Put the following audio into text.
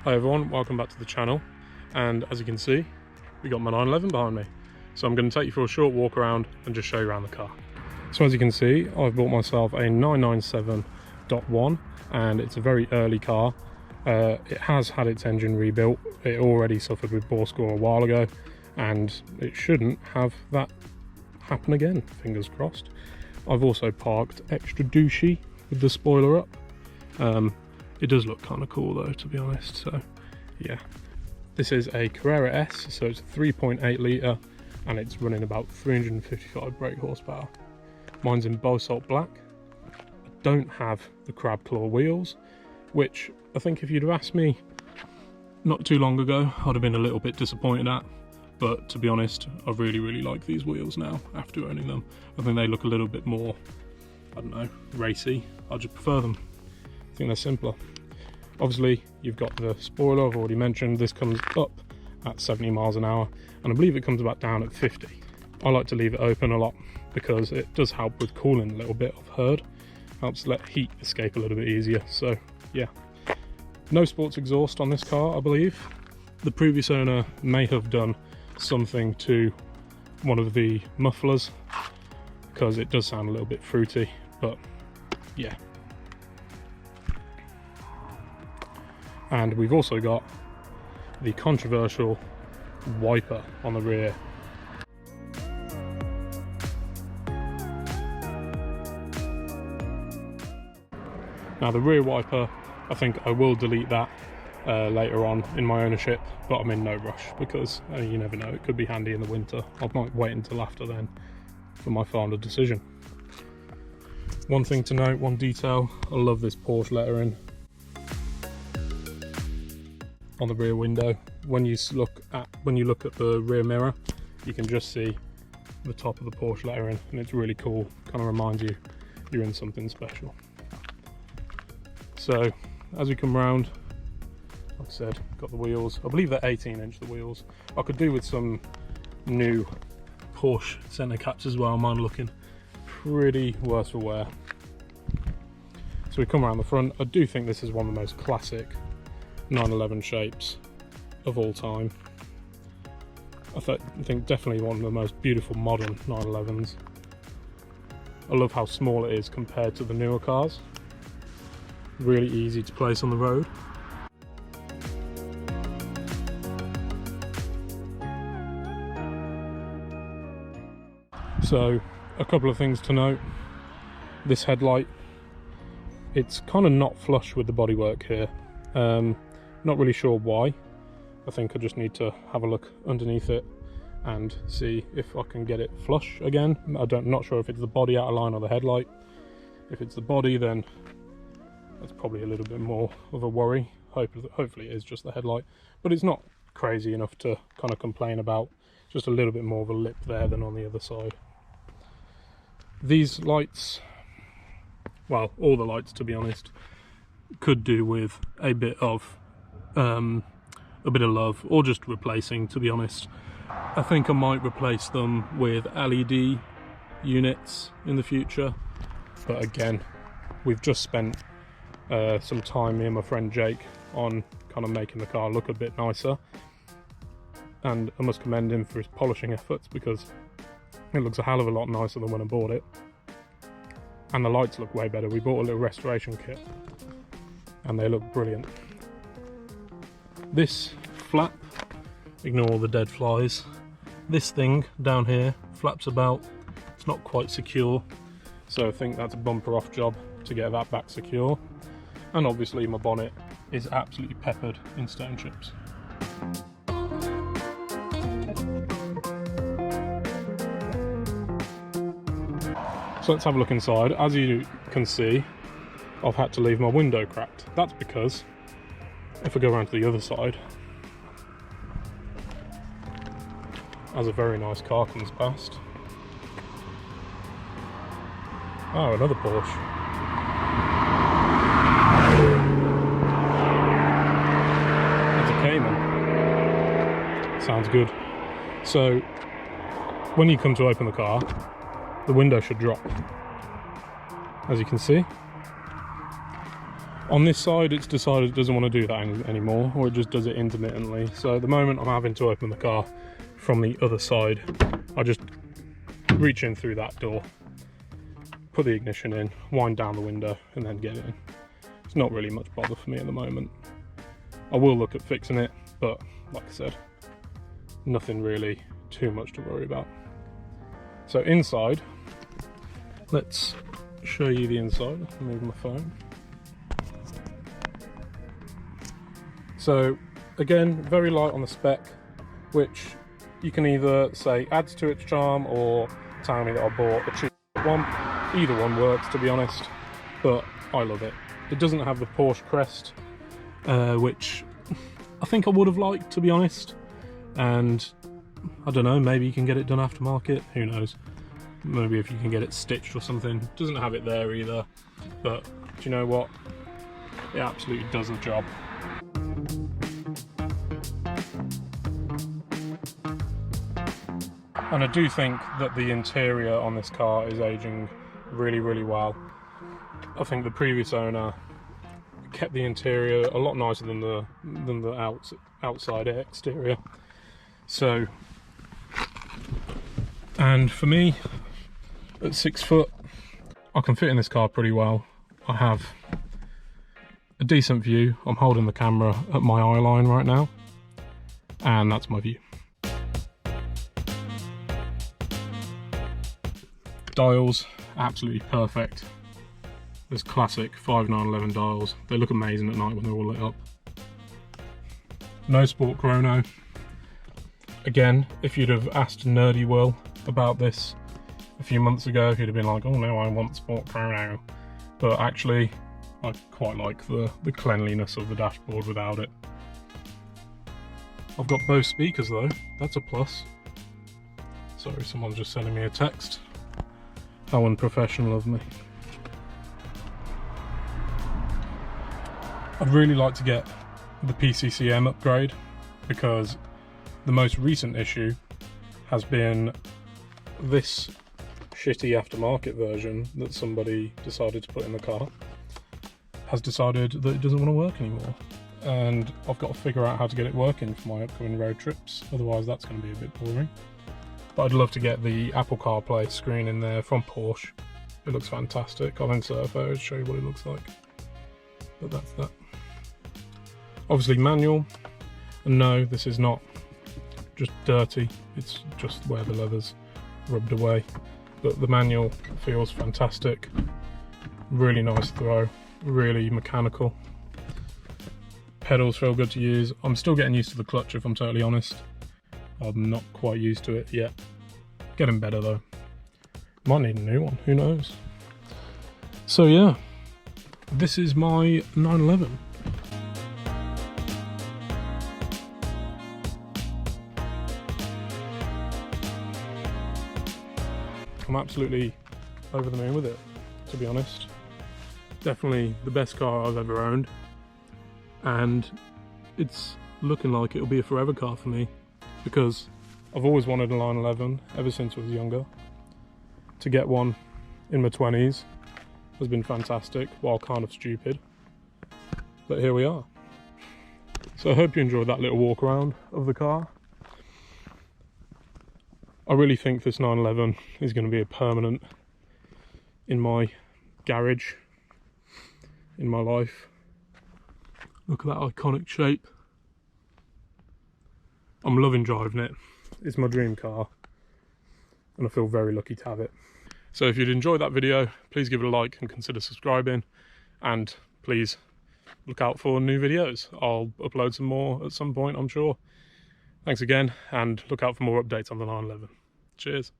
Hi everyone, welcome back to the channel, and as you can see we got my 911 behind me, so I'm going to take you for a short walk around and just show you around the car. So as you can see, I've bought myself a 997.1 and it's a very early car. It has had its engine rebuilt. It already suffered with bore score a while ago and it shouldn't have that happen again, fingers crossed. I've also parked extra douchey with the spoiler up. It does look kind of cool though, to be honest, so yeah. This is a Carrera S, so it's a 3.8 litre and it's running about 355 brake horsepower. Mine's in Basalt Black. I don't have the crab claw wheels, which I think if you'd have asked me not too long ago, I'd have been a little bit disappointed at. But to be honest, I really like these wheels now after owning them. I think they look a little bit more, I don't know, racy. I just prefer them. I think they're simpler. Obviously, you've got the spoiler I've already mentioned. This comes up at 70 miles an hour, and I believe it comes back down at 50. I like to leave it open a lot because it does help with cooling a little bit, I've heard. Helps let heat escape a little bit easier, so yeah. No sports exhaust on this car, I believe. The previous owner may have done something to one of the mufflers because it does sound a little bit fruity, but yeah. And we've also got the controversial wiper on the rear. Now the rear wiper, I think I will delete that later on in my ownership, but I'm in no rush because you never know, it could be handy in the winter. I might wait until after then for my final decision. One thing to note, one detail, I love this Porsche lettering on the rear window. When you look at the rear mirror, you can just see the top of the Porsche lettering, and it's really cool. Kind of reminds you you're in something special. So as we come round, like I said, got the wheels. I believe they're 18-inch, the wheels. I could do with some new Porsche centre caps as well. Mine looking pretty worse for wear. So we come around the front. I do think this is one of the most classic 911 shapes of all time. I think definitely one of the most beautiful modern 911s. I love how small it is compared to the newer cars. Really easy to place on the road. So a couple of things to note. This headlight, it's kind of not flush with the bodywork here. Not really sure why. I think I just need to have a look underneath it and see if I can get it flush again. Not sure if it's the body out of line or the headlight. If it's the body, then that's probably a little bit more of a worry. Hopefully it is just the headlight, but it's not crazy enough to kind of complain about. Just a little bit more of a lip there than on the other side. These lights, well, all the lights to be honest, could do with a bit of love, or just replacing, to be honest. I think I might replace them with LED units in the future, but again, we've just spent some time, me and my friend Jake, on kind of making the car look a bit nicer, and I must commend him for his polishing efforts because it looks a hell of a lot nicer than when I bought it, and the lights look way better. We bought a little restoration kit and they look brilliant. This flap, ignore all the dead flies, this thing down here flaps about. It's not quite secure, so I think that's a bumper off job to get that back secure. And obviously my bonnet is absolutely peppered in stone chips. So let's have a look inside. As you can see, I've had to leave my window cracked. That's because if I go around to the other side, as a very nice car comes past. Oh, another Porsche. That's a Cayman. Sounds good. So, when you come to open the car, the window should drop. As you can see, On this side, it's decided it doesn't want to do that anymore, or it just does it intermittently. So at the moment, I'm having to open the car from the other side. I just reach in through that door, put the ignition in, wind down the window, and then get in. It's not really much bother for me at the moment. I will look at fixing it, but like I said, nothing really too much to worry about. So inside, let's show you the inside. I'll move my phone. So again, very light on the spec, which you can either say adds to its charm or tell me that I bought a cheap one. Either one works, to be honest, but I love it. It doesn't have the Porsche crest, which I think I would have liked, to be honest. And I don't know, maybe you can get it done aftermarket, who knows. Maybe if you can get it stitched or something. Doesn't have it there either, but do you know what? It absolutely does the job. And I do think that the interior on this car is aging really, really well. I think the previous owner kept the interior a lot nicer than the outside exterior. So, and for me, at 6 foot, I can fit in this car pretty well. I have a decent view. I'm holding the camera at my eye line right now, and that's my view. Dials, absolutely perfect. There's classic 5/9/11 dials. They look amazing at night when they're all lit up. No sport chrono. Again, if you'd have asked Nerdy Will about this a few months ago, he'd have been like, oh no, I want sport chrono. But actually, I quite like the cleanliness of the dashboard without it. I've got both speakers though, that's a plus. Sorry, someone's just sending me a text. How unprofessional of me. I'd really like to get the PCCM upgrade, because the most recent issue has been this shitty aftermarket version that somebody decided to put in the car has decided that it doesn't want to work anymore, and I've got to figure out how to get it working for my upcoming road trips, otherwise that's going to be a bit boring. But I'd love to get the Apple CarPlay screen in there from Porsche. It looks fantastic. I'll insert a photo to show you what it looks like. But that's that. Obviously manual, and no, this is not just dirty, it's just where the leather's rubbed away. But the manual feels fantastic. Really nice throw, really mechanical. Pedals feel good to use. I'm still getting used to the clutch, if I'm totally honest. I'm not quite used to it yet. Getting better though. Might need a new one, who knows. So yeah, this is my 911. I'm absolutely over the moon with it, to be honest. Definitely the best car I've ever owned, and it's looking like it'll be a forever car for me, because I've always wanted a 911 ever since I was younger. To get one in my 20s has been fantastic, while kind of stupid, but here we are. So I hope you enjoyed that little walk around of the car. I really think this 911 is going to be a permanent in my garage, in my life. Look at that iconic shape. I'm loving driving it. It's my dream car, and I feel very lucky to have it. So if you'd enjoyed that video, please give it a like and consider subscribing, and please look out for new videos. I'll upload some more at some point, I'm sure. Thanks again, and look out for more updates on the 911. Cheers.